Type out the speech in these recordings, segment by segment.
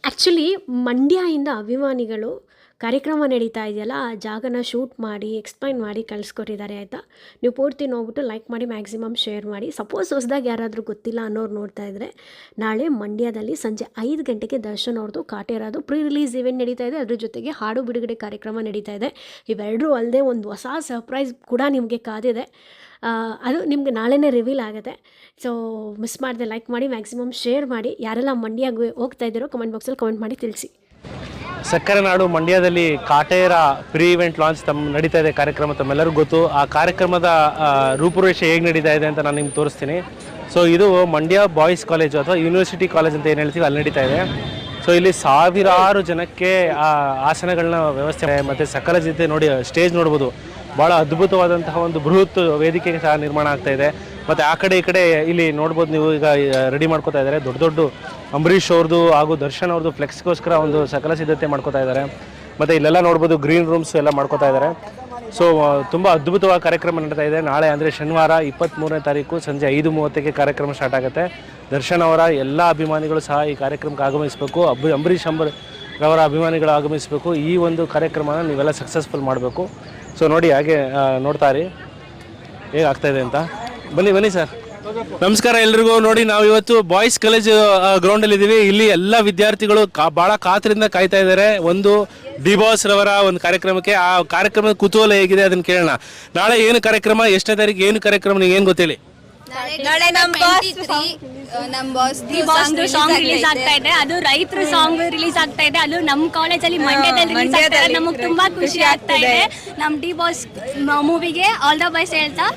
Actually ಮಂಡ್ಯದಿಂದ ಅಭಿಮಾನಿಗಳು ಕಾರ್ಯಕ್ರಮ ನಡೀತಾ ಇದೆಯಲ್ಲ, ಆ ಜಾಗನ ಶೂಟ್ ಮಾಡಿ ಎಕ್ಸ್ಪ್ಲೈನ್ ಮಾಡಿ ಕಳಿಸ್ಕೊಟ್ಟಿದ್ದಾರೆ ಆಯಿತಾ. ನೀವು ಪೂರ್ತಿ ನೋಡ್ಬಿಟ್ಟು ಲೈಕ್ ಮಾಡಿ, ಮ್ಯಾಕ್ಸಿಮಮ್ ಶೇರ್ ಮಾಡಿ. ಸಪೋಸ್ ಹೊಸದಾಗಿ ಯಾರಾದರೂ ಗೊತ್ತಿಲ್ಲ ಅನ್ನೋರು ನೋಡ್ತಾ ಇದ್ದರೆ, ನಾಳೆ ಮಂಡ್ಯದಲ್ಲಿ ಸಂಜೆ 5 ಗಂಟೆಗೆ ದರ್ಶನ್ ಅವ್ರದ್ದು ಕಾಟೇರದು ಪ್ರೀ ರಿಲೀಸ್ ಇವೆಂಟ್ ನಡೀತಾ ಇದೆ. ಅದ್ರ ಜೊತೆಗೆ ಹಾಡು ಬಿಡುಗಡೆ ಕಾರ್ಯಕ್ರಮ ನಡೀತಾ ಇದೆ. ಇವೆರಡೂ ಅಲ್ಲದೆ ಒಂದು ಹೊಸ ಸರ್ಪ್ರೈಸ್ ಕೂಡ ನಿಮಗೆ ಕಾದಿದೆ. ಅದು ನಿಮಗೆ ನಾಳೆನೇ ರಿವೀಲ್ ಆಗುತ್ತೆ. ಸೊ ಮಿಸ್ ಮಾಡದೆ ಲೈಕ್ ಮಾಡಿ, ಮ್ಯಾಕ್ಸಿಮಮ್ ಶೇರ್ ಮಾಡಿ. ಯಾರೆಲ್ಲ ಮಂಡ್ಯಗೆ ಹೋಗ್ತಾ ಇದ್ದೀರೋ ಕಮೆಂಟ್ ಬಾಕ್ಸಲ್ಲಿ ಕಮೆಂಟ್ ಮಾಡಿ ತಿಳಿಸಿ. ಸಕ್ಕರೆ ನಾಡು ಮಂಡ್ಯದಲ್ಲಿ ಕಾಟೇರ ಪ್ರೀ ಇವೆಂಟ್ ಲಾಂಚ್ ನಡೀತಾ ಇದೆ ಕಾರ್ಯಕ್ರಮ, ತಮ್ಮೆಲ್ಲರಿಗೂ ಗೊತ್ತು. ಆ ಕಾರ್ಯಕ್ರಮದ ರೂಪುರೇಷೆ ಹೇಗೆ ನಡೀತಾ ಇದೆ ಅಂತ ನಾನು ನಿಮ್ಗೆ ತೋರಿಸ್ತೀನಿ. ಸೊ ಇದು ಮಂಡ್ಯ ಬಾಯ್ಸ್ ಕಾಲೇಜು ಅಥವಾ ಯೂನಿವರ್ಸಿಟಿ ಕಾಲೇಜ್ ಅಂತ ಏನು ಹೇಳ್ತೀವಿ, ಅಲ್ಲಿ ನಡೀತಾ ಇದೆ. ಸೊ ಇಲ್ಲಿ ಸಾವಿರಾರು ಜನಕ್ಕೆ ಆಸನಗಳನ್ನ ವ್ಯವಸ್ಥೆ ಮತ್ತು ಸಕ್ಕರೆ ಜೊತೆ ನೋಡಿ ಸ್ಟೇಜ್ ನೋಡ್ಬೋದು. ಭಾಳ ಅದ್ಭುತವಾದಂತಹ ಒಂದು ಬೃಹತ್ ವೇದಿಕೆ ಸಹ ನಿರ್ಮಾಣ ಆಗ್ತಾ ಇದೆ. ಮತ್ತು ಆ ಕಡೆ ಈ ಕಡೆ ಇಲ್ಲಿ ನೋಡ್ಬೋದು ನೀವು, ಈಗ ರೆಡಿ ಮಾಡ್ಕೋತಾ ಇದ್ದಾರೆ. ದೊಡ್ಡ ದೊಡ್ಡ ಅಂಬರೀಷ್ ಅವ್ರದ್ದು ಹಾಗೂ ದರ್ಶನ್ ಅವ್ರದ್ದು ಫ್ಲೆಕ್ಸ್ಗೋಸ್ಕರ ಒಂದು ಸಕಲ ಸಿದ್ಧತೆ ಮಾಡ್ಕೋತಾ ಇದ್ದಾರೆ. ಮತ್ತು ಇಲ್ಲೆಲ್ಲ ನೋಡ್ಬೋದು ಗ್ರೀನ್ ರೂಮ್ಸ್ ಎಲ್ಲ ಮಾಡ್ಕೋತಾ ಇದ್ದಾರೆ. ಸೊ ತುಂಬ ಅದ್ಭುತವಾಗಿ ಕಾರ್ಯಕ್ರಮ ನಡೀತಾ ಇದೆ. ನಾಳೆ ಅಂದರೆ ಶನಿವಾರ 23ನೇ ತಾರೀಕು ಸಂಜೆ 5:30ಕ್ಕೆ ಕಾರ್ಯಕ್ರಮ ಸ್ಟಾರ್ಟ್ ಆಗುತ್ತೆ. ದರ್ಶನ್ ಅವರ ಎಲ್ಲ ಅಭಿಮಾನಿಗಳು ಸಹ ಈ ಕಾರ್ಯಕ್ರಮಕ್ಕೆ ಆಗಮಿಸಬೇಕು. ಅಂಬರೀಷ್ ಅವರ ಅಭಿಮಾನಿಗಳು ಆಗಮಿಸಬೇಕು. ಈ ಒಂದು ಕಾರ್ಯಕ್ರಮನ ನೀವೆಲ್ಲ ಸಕ್ಸಸ್ಫುಲ್ ಮಾಡಬೇಕು. ಸೊ ನೋಡಿ, ಹಾಗೆ ನೋಡ್ತಾ ಇರಿ ಹೇಗೆ ಆಗ್ತಾಯಿದೆ ಅಂತ. ಬನ್ನಿ ಸರ್. ನಮಸ್ಕಾರ ಎಲ್ರಿಗೂ. ನೋಡಿ, ನಾವು ಇವತ್ತು ಬಾಯ್ಸ್ ಕಾಲೇಜ್ ಗ್ರೌಂಡಲ್ಲಿ ಇದ್ದೀವಿ. ಇಲ್ಲಿ ಎಲ್ಲ ವಿದ್ಯಾರ್ಥಿಗಳು ಭಾಳ ಕಾತರಿಂದ ಕಾಯ್ತಾ ಇದ್ದಾರೆ ಒಂದು ಡಿ ಬಾಸ್ ರವರ ಒಂದು ಕಾರ್ಯಕ್ರಮಕ್ಕೆ. ಆ ಕಾರ್ಯಕ್ರಮದ ಕುತೂಹಲ ಹೇಗಿದೆ ಅದನ್ನು ಕೇಳೋಣ. ನಾಳೆ ಏನು ಕಾರ್ಯಕ್ರಮ, ಎಷ್ಟನೇ ತಾರೀಕು ಏನು ಕಾರ್ಯಕ್ರಮ, ನೀವು ಏನು ಗೊತ್ತಿಲ್ಲ? ನಾಳೆ ನಮ್ಮ ಬಾಸ್ ಸಾಂಗ್ ರಿಲೀಸ್ ಆಗ್ತಾ ಇದೆ. ಅದು ರೈತರ ಸಾಂಗ್ ರಿಲೀಸ್ ಆಗ್ತಾ ಇದೆ. ಅದು ನಮ್ಮ ಕಾಲೇಜಲ್ಲಿ ಮಂಡ್ಯದಲ್ಲಿ ರಿಲೀಸ್ ಆಗ್ತಾ ಇದೆ. ನಮಗೆ ತುಂಬಾ ಖುಷಿ ಆಗ್ತಾ ಇದೆ. ನಮ್ಮ ಡಿ ಬಾಸ್ ಮೂವಿಗೆ ಆಲ್ ದ ಬೆಸ್ಟ್ ಹೇಳ್ತಾ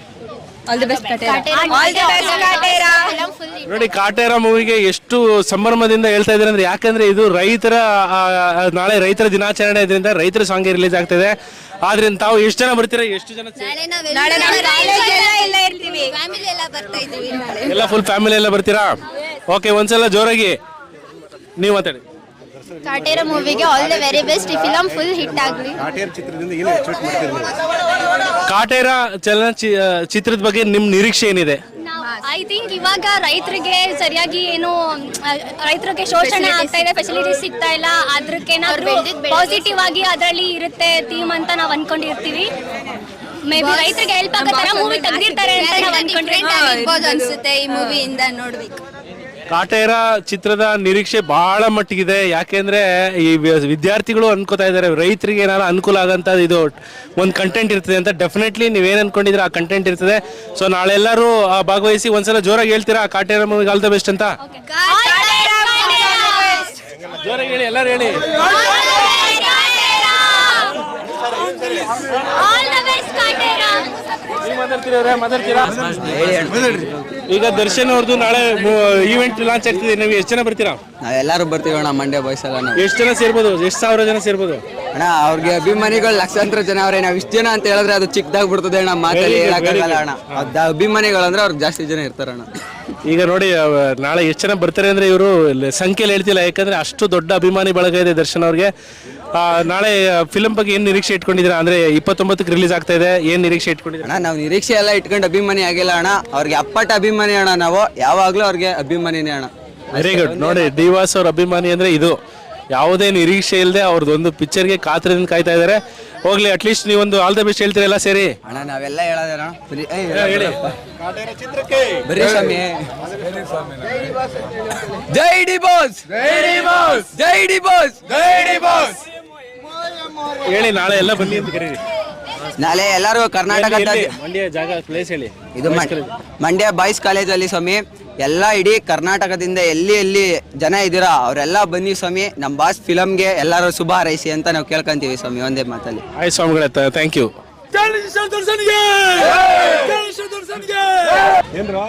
ನೋಡಿ, ಕಾಟೇರ ಮೂವಿಗೆ ಎಷ್ಟು ಸಂಭ್ರಮದಿಂದ ಹೇಳ್ತಾ ಇದ್ದಾರೆ ಅಂದ್ರೆ, ಯಾಕಂದ್ರೆ ಇದು ನಾಳೆ ರೈತರ ದಿನಾಚರಣೆ ಇದರಿಂದ ರೈತರ ಸಾಂಗ್ ರಿಲೀಸ್ ಆಗ್ತಿದೆ. ಆದ್ರಿಂದ ತಾವು ಎಷ್ಟು ಜನ ಬರ್ತೀರಾ? ಎಷ್ಟು ಜನ? ಎಲ್ಲ ಫುಲ್ ಫ್ಯಾಮಿಲಿ ಎಲ್ಲ ಬರ್ತೀರಾ? ಓಕೆ, ಒಂದ್ಸಲ ಜೋರಾಗಿ ನೀವು ಮಾತಾಡಿ. ಕಾಟೇರ ಮೂವಿಗೆ ಆಲ್ ದ ವೆರಿ ಬೆಸ್ಟ್. ಈ ಫಿಲಂ ಫುಲ್ ಹಿಟ್ ಆಗಲಿ. ಕಾಟೇರ ಚಲನಚಿತ್ರದ ಬಗ್ಗೆ ನಿಮ್ಮ ನಿರೀಕ್ಷೆ ಏನಿದೆ? ಐ ಥಿಂಕ್ ಇವಾಗ ರೈತರಿಗೆ ಸರಿಯಾಗಿ ರೈತರಿಗೆ ಶೋಷಣೆ ಆಗ್ತಾ ಇದೆ, ಫೆಸಿಲಿಟೀಸ್ ಸಿಗ್ತಾ ಇಲ್ಲ. ಅದಕ್ಕೇನಾದ್ರೂ ಪಾಸಿಟಿವ್ ಆಗಿ ಅದರಲ್ಲಿ ಇರುತ್ತೆ ಥೀಮ್ ಅಂತ ನಾವು ಅನ್ಕೊಂಡಿರ್ತೀವಿ. ಮೇ ಬಿ ರೈತರಿಗೆ ಹೆಲ್ಪ್ ಆಗೋ ತರ ಮೂವಿ ತೆಗೆದಿರ್ತಾರೆ ಅಂತ ನಾವು ಅನ್ಕೊಂಡಿರ್ಬೋದು ಅನ್ಸುತ್ತೆ. ಈ ಮೂವಿಯಿಂದ ನೋಡ್ಬೇಕು. ಕಾಟೇರ ಚಿತ್ರದ ನಿರೀಕ್ಷೆ ಬಹಳ ಮಟ್ಟಿಗಿದೆ. ಯಾಕೆಂದ್ರೆ ಈ ವಿದ್ಯಾರ್ಥಿಗಳು ಅನ್ಕೋತಾ ಇದ್ದಾರೆ ರೈತರಿಗೆ ಏನಾದ್ರು ಅನುಕೂಲ ಆಗಂತ ಇದು ಒಂದು ಕಂಟೆಂಟ್ ಇರ್ತದೆ ಅಂತ. ಡೆಫಿನೆಟ್ಲಿ ನೀವೇನು ಅನ್ಕೊಂಡಿದ್ರೆ ಆ ಕಂಟೆಂಟ್ ಇರ್ತದೆ. ಸೊ ನಾಳೆ ಎಲ್ಲರೂ ಭಾಗವಹಿಸಿ. ಒಂದ್ಸಲ ಜೋರಾಗಿ ಹೇಳ್ತೀರಾ ಕಾಟೇರ ಮೂವಿಗೆ ಆಲ್ ದ ಬೆಸ್ಟ್ ಅಂತ? ಜೋರಾಗಿ ಹೇಳಿ, ಎಲ್ಲರೂ ಹೇಳಿ. ಈಗ ದರ್ಶನ್ ಅವ್ರದ್ದು ನಾಳೆ ಈವೆಂಟ್ ಲಾಂಚ್ ಆಗ್ತಿದೆ. ನೀವು ಎಷ್ಟು ಜನ ಬರ್ತೀರಾ? ನಾವೆಲ್ಲರೂ ಬರ್ತೀವಿ ಅಣ್ಣ. ಮಂಡ್ಯ ಬಾಯ್ಸ್ ಎಲ್ಲ ಎಷ್ಟು ಜನ ಸೇರ್ಬೋದು? ಎಷ್ಟು ಸಾವಿರ ಜನ ಸೇರ್ಬೋದು ಅಣ್ಣ? ಅವ್ರಿಗೆ ಅಭಿಮಾನಿಗಳು ಲಕ್ಷಾಂತರ ಜನ ಅವ್ರೆ. ನಾವು ಇಷ್ಟು ಜನ ಅಂತ ಹೇಳಿದ್ರೆ ಅದು ಚಿಕ್ಕದಾಗಿ ಬಿಡ್ತದೆ ಅಣ್ಣ, ಮಾತಲ್ಲಿ ಹೇಳಕ್ಕಾಗಲ್ಲ ಅಣ್ಣ. ಅಭಿಮಾನಿಗಳು ಅಂದ್ರೆ ಅವ್ರಿಗೆ ಜಾಸ್ತಿ ಜನ ಇರ್ತಾರಣ್ಣ. ಈಗ ನೋಡಿ, ನಾಳೆ ಎಷ್ಟು ಜನ ಬರ್ತಾರೆ ಅಂದ್ರೆ ಇವರು ಸಂಖ್ಯೆಯಲ್ಲಿ ಹೇಳ್ತಿಲ್ಲ. ಯಾಕಂದ್ರೆ ಅಷ್ಟು ದೊಡ್ಡ ಅಭಿಮಾನಿ ಬಳಗ ಇದೆ ದರ್ಶನ್ ಅವ್ರಿಗೆ. ನಾಳೆ ಫಿಲಂ ಬಗ್ಗೆ ಏನು ನಿರೀಕ್ಷೆ ಇಟ್ಕೊಂಡಿದ್ದೀರಾ? ಅಂದ್ರೆ 29ಕ್ಕೆ ರಿಲೀಸ್ ಆಗ್ತಾ ಇದೆ. ಏನ್ ನಿರೀಕ್ಷೆ ಇಟ್ಕೊಂಡಿದ್ದೀರಾ? ಅಣ್ಣ, ನಾವು ನಿರೀಕ್ಷೆ ಎಲ್ಲ ಇಟ್ಕೊಂಡು ಅಭಿಮಾನಿ ಆಗಿಲ್ಲ ಅಣ್ಣ. ಅವ್ರಿಗೆ ಅಪ್ಪಟ ಅಭಿಮಾನಿ ಅಣ್ಣ. ನಾವು ಯಾವಾಗ್ಲೂ ಅವ್ರಿಗೆ ಅಭಿಮಾನಿನೇ ಅಣ್ಣ. Very good. ನೋಡಿ, ಡಿ ಬಾಸ್ ಅವ್ರ ಅಭಿಮಾನಿ ಅಂದ್ರೆ ಇದು. ಯಾವುದೇ ನಿರೀಕ್ಷೆ ಇಲ್ಲದೆ ಅವ್ರದ್ದೊಂದು ಪಿಕ್ಚರ್ಗೆ ಕಾತರದಿಂದ ಕಾಯ್ತಾ ಇದ್ದಾರೆ. ಹೋಗ್ಲಿ, ಅಟ್ಲೀಸ್ಟ್ ನೀವೊಂದು ಆಲ್ ದ ಬೆಸ್ಟ್ ಹೇಳ್ತೀರಾ ಎಲ್ಲ ಸೇರಿ? ಅಣ್ಣ, ನಾವೆಲ್ಲ ಹೇಳೋಣ. ಹೇಳಿ. ಬರೀ ಸ್ವಾಮಿ. ಜೈ ಡಿ ಬಾಸ್, ಜೈ ಡಿ ಬಾಸ್. ಹೇಳಿ, ನಾಳೆ ಎಲ್ಲ ಬನ್ನಿ ಅಂತ ಕರೀರಿ. ನಾಳೆ ಎಲ್ಲರೂ ಕರ್ನಾಟಕ ಮಂಡ್ಯ ಜಾಗ ಪ್ಲೇಸ್ ಹೇಳಿ. ಇದು ಮಂಡ್ಯ ಬಾಯ್ಸ್ ಕಾಲೇಜಲ್ಲಿ ಸ್ವಾಮಿ. ಎಲ್ಲ ಇಡೀ ಕರ್ನಾಟಕದಿಂದ ಎಲ್ಲಿ ಜನ ಇದ್ದೀರಾ ಅವರೆಲ್ಲ ಬನ್ನಿ ಸ್ವಾಮಿ. ನಮ್ಮ ಬಾಸ್ ಫಿಲಮ್ಗೆ ಎಲ್ಲರೂ ಶುಭ ಹಾರೈಸಿ ಅಂತ ನಾವು ಕೇಳ್ಕೊಂತೀವಿ ಸ್ವಾಮಿ, ಒಂದೇ ಮಾತಲ್ಲಿ. ಆಯ್ತು ಸ್ವಾಮಿಗಳೇ, ಥ್ಯಾಂಕ್ ಯು.